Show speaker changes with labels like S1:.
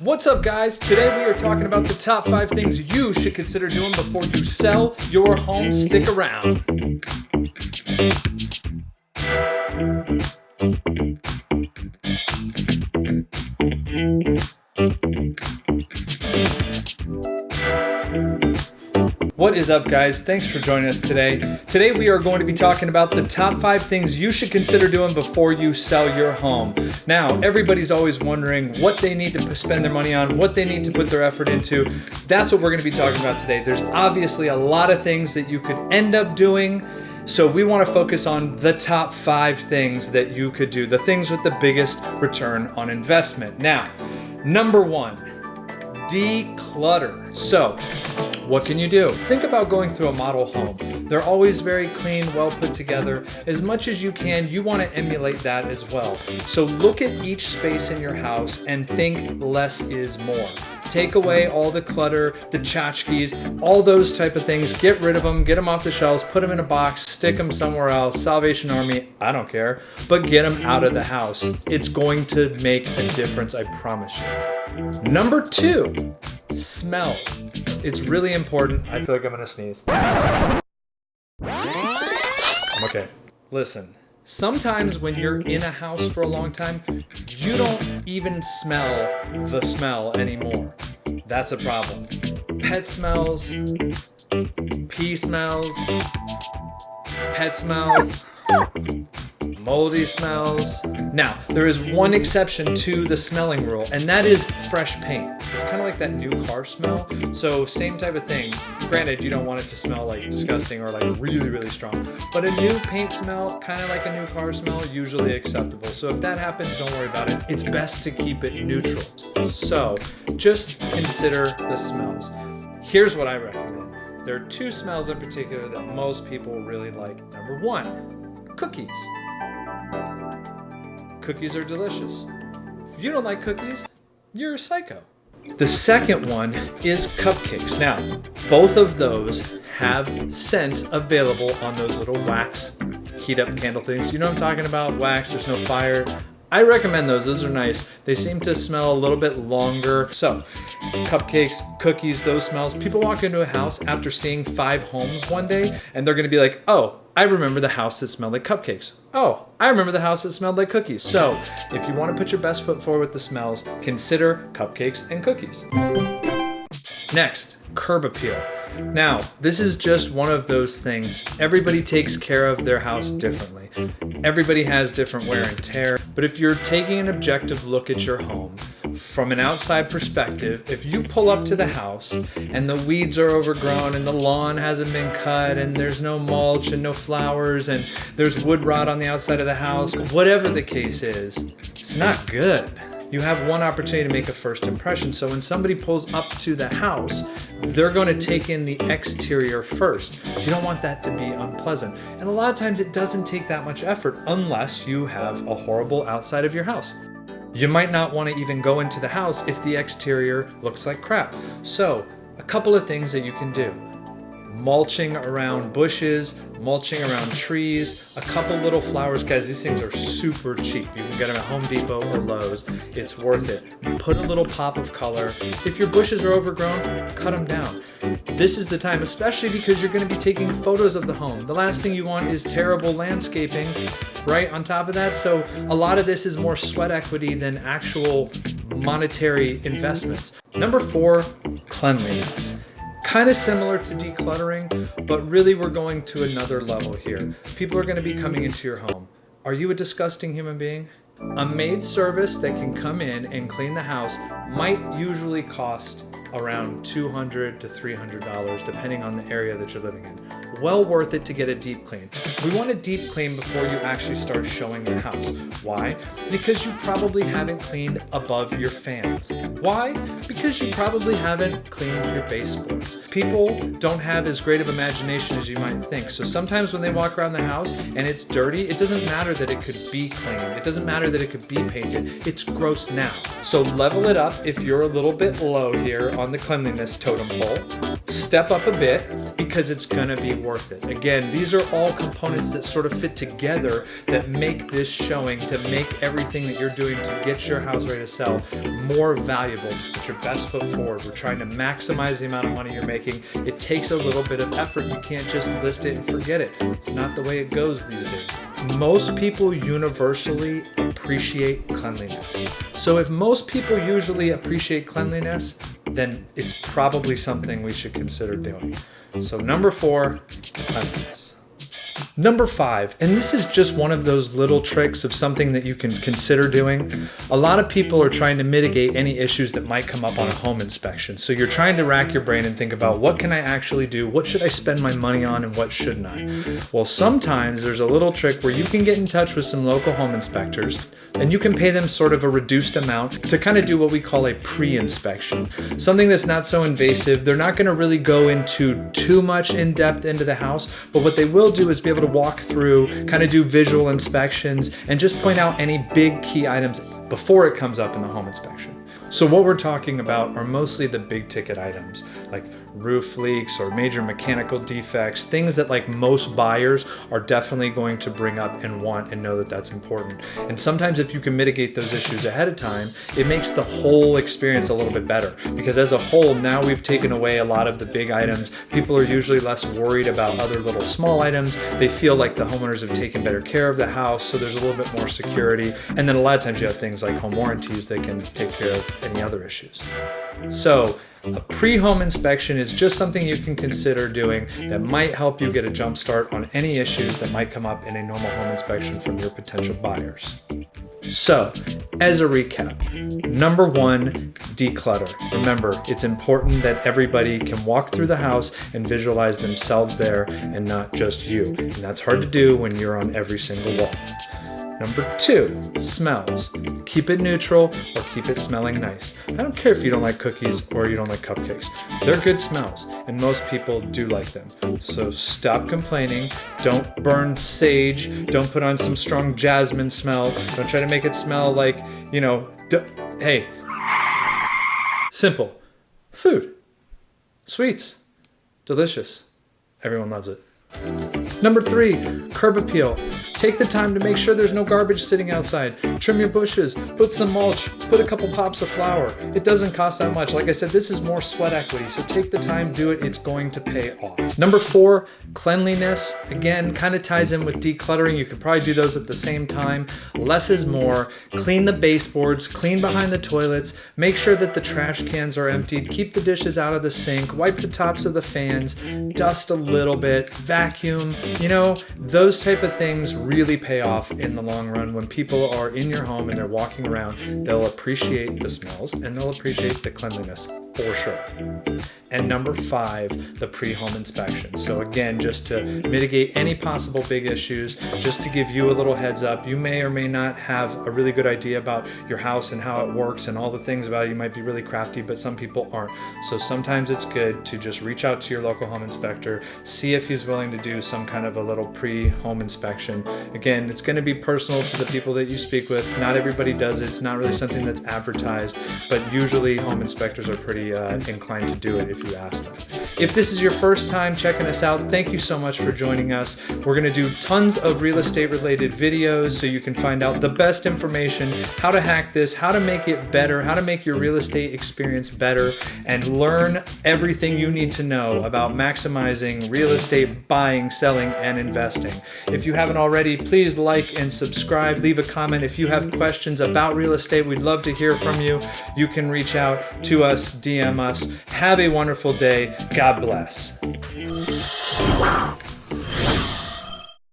S1: What's up, guys? Today we are talking about the top 5 things you should consider doing before you sell your home. Stick around. What is up, guys? Thanks for joining us today. Today we are going to be talking about the top 5 things you should consider doing before you sell your home. Now, everybody's always wondering what they need to spend their money on, what they need to put their effort into. That's what we're going to be talking about today. There's obviously a lot of things that you could end up doing, so we want to focus on the top 5 things that you could do, the things with the biggest return on investment. Now, number 1, declutter. So, what can you do? Think about going through a model home. They're always very clean, well put together. As much as you can, you want to emulate that as well. So look at each space in your house and think less is more. Take away all the clutter, the tchotchkes, all those type of things. Get rid of them, get them off the shelves, put them in a box, stick them somewhere else, Salvation Army, I don't care, but get them out of the house. It's going to make a difference, I promise you. Number 2, smell. It's really important. I feel like I'm gonna sneeze. I'm okay. Listen, sometimes when you're in a house for a long time, you don't even smell the smell anymore. That's a problem. Pet smells, pee smells, pet smells, moldy smells. Now, there is one exception to the smelling rule, and that is fresh paint. It's kind of like that new car smell. So same type of thing. Granted, you don't want it to smell like disgusting or like really, really strong. But a new paint smell, kind of like a new car smell, usually acceptable. So if that happens, don't worry about it. It's best to keep it neutral. So just consider the smells. Here's what I recommend. There are 2 smells in particular that most people really like. Number 1, cookies. Cookies are delicious. If you don't like cookies, you're a psycho. The second one is cupcakes. Now, both of those have scents available on those little wax heat up candle things. You know what I'm talking about? Wax, there's no fire. I recommend those. Those are nice. They seem to smell a little bit longer. So, cupcakes, cookies, those smells. People walk into a house after seeing 5 homes one day, and they're going to be like, oh, I remember the house that smelled like cupcakes. Oh, I remember the house that smelled like cookies. So, if you want to put your best foot forward with the smells, consider cupcakes and cookies. Next, curb appeal. Now, this is just one of those things. Everybody takes care of their house differently. Everybody has different wear and tear. But if you're taking an objective look at your home, from an outside perspective, if you pull up to the house and the weeds are overgrown and the lawn hasn't been cut and there's no mulch and no flowers and there's wood rot on the outside of the house, whatever the case is, it's not good. You have one opportunity to make a first impression. So when somebody pulls up to the house, they're going to take in the exterior first. You don't want that to be unpleasant. And a lot of times it doesn't take that much effort unless you have a horrible outside of your house. You might not want to even go into the house if the exterior looks like crap. So, a couple of things that you can do. Mulching around bushes, mulching around trees, a couple little flowers. Guys, these things are super cheap. You can get them at Home Depot or Lowe's. It's worth it. Put a little pop of color. If your bushes are overgrown, cut them down. This is the time, especially because you're going to be taking photos of the home. The last thing you want is terrible landscaping right on top of that. So a lot of this is more sweat equity than actual monetary investments. Number 4, cleanliness. Kind of similar to decluttering, but really we're going to another level here. People are going to be coming into your home. Are you a disgusting human being? A maid service that can come in and clean the house might usually cost around $200 to $300 depending on the area that you're living in. Well worth it to get a deep clean. We want a deep clean before you actually start showing the house. Why? Because you probably haven't cleaned above your fans. Why? Because you probably haven't cleaned your baseboards. People don't have as great of imagination as you might think. So sometimes when they walk around the house and it's dirty, it doesn't matter that it could be cleaned. It doesn't matter that it could be painted. It's gross now. So level it up if you're a little bit low here on the cleanliness totem pole. Step up a bit because it's gonna be worth it. Again, these are all components that sort of fit together that make this showing, to make everything that you're doing to get your house ready to sell more valuable. Put your best foot forward. We're trying to maximize the amount of money you're making. It takes a little bit of effort. You can't just list it and forget it. It's not the way it goes these days. Most people universally appreciate cleanliness. So if most people usually appreciate cleanliness, then it's probably something we should consider doing. So number 4, cleanliness. Number 5, and this is just one of those little tricks of something that you can consider doing. A lot of people are trying to mitigate any issues that might come up on a home inspection. So you're trying to rack your brain and think about, what can I actually do? What should I spend my money on and what shouldn't I? Well, sometimes there's a little trick where you can get in touch with some local home inspectors and you can pay them sort of a reduced amount to kind of do what we call a pre-inspection. Something that's not so invasive. They're not going to really go into too much in depth into the house, but what they will do is be able to walk through, kind of do visual inspections, and just point out any big key items before it comes up in the home inspection. So what we're talking about are mostly the big ticket items, like roof leaks or major mechanical defects, things that like most buyers are definitely going to bring up and want and know that that's important. And sometimes if you can mitigate those issues ahead of time, it makes the whole experience a little bit better, because as a whole, now we've taken away a lot of the big items. People are usually less worried about other little small items. They feel like the homeowners have taken better care of the house, so there's a little bit more security. And then a lot of times you have things like home warranties that can take care of any other issues. So a pre-home inspection is just something you can consider doing that might help you get a jump start on any issues that might come up in a normal home inspection from your potential buyers. So, as a recap, number 1, declutter. Remember, it's important that everybody can walk through the house and visualize themselves there and not just you. And that's hard to do when you're on every single wall. Number 2, smells. Keep it neutral or keep it smelling nice. I don't care if you don't like cookies or you don't like cupcakes. They're good smells, and most people do like them. So stop complaining. Don't burn sage. Don't put on some strong jasmine smell. Don't try to make it smell like, hey. Simple. Food. Sweets. Delicious. Everyone loves it. Number 3, curb appeal. Take the time to make sure there's no garbage sitting outside. Trim your bushes, put some mulch, put a couple pops of flour. It doesn't cost that much. Like I said, this is more sweat equity, so take the time, do it. It's going to pay off. Number 4, cleanliness. Again, kind of ties in with decluttering. You could probably do those at the same time. Less is more. Clean the baseboards, clean behind the toilets, make sure that the trash cans are emptied, keep the dishes out of the sink, wipe the tops of the fans, dust a little bit, vacuum. Those type of things really pay off in the long run. When people are in your home and they're walking around, they'll appreciate the smells and they'll appreciate the cleanliness for sure. And number 5, the pre-home inspection. So again, just to mitigate any possible big issues, just to give you a little heads up, you may or may not have a really good idea about your house and how it works and all the things about it. You might be really crafty, but some people aren't. So sometimes it's good to just reach out to your local home inspector, see if he's willing to do some kind of a little pre-home inspection. Again, it's going to be personal to the people that you speak with. Not everybody does it. It's not really something that's advertised, but usually home inspectors are pretty inclined to do it if you ask them. If this is your first time checking us out, thank you so much for joining us. We're going to do tons of real estate related videos so you can find out the best information, how to hack this, how to make it better, how to make your real estate experience better, and learn everything you need to know about maximizing real estate buying, selling, and investing. If you haven't already, please like and subscribe. Leave a comment. If you have questions about real estate, we'd love to hear from you. You can reach out to us, DM us. Have a wonderful day. God bless.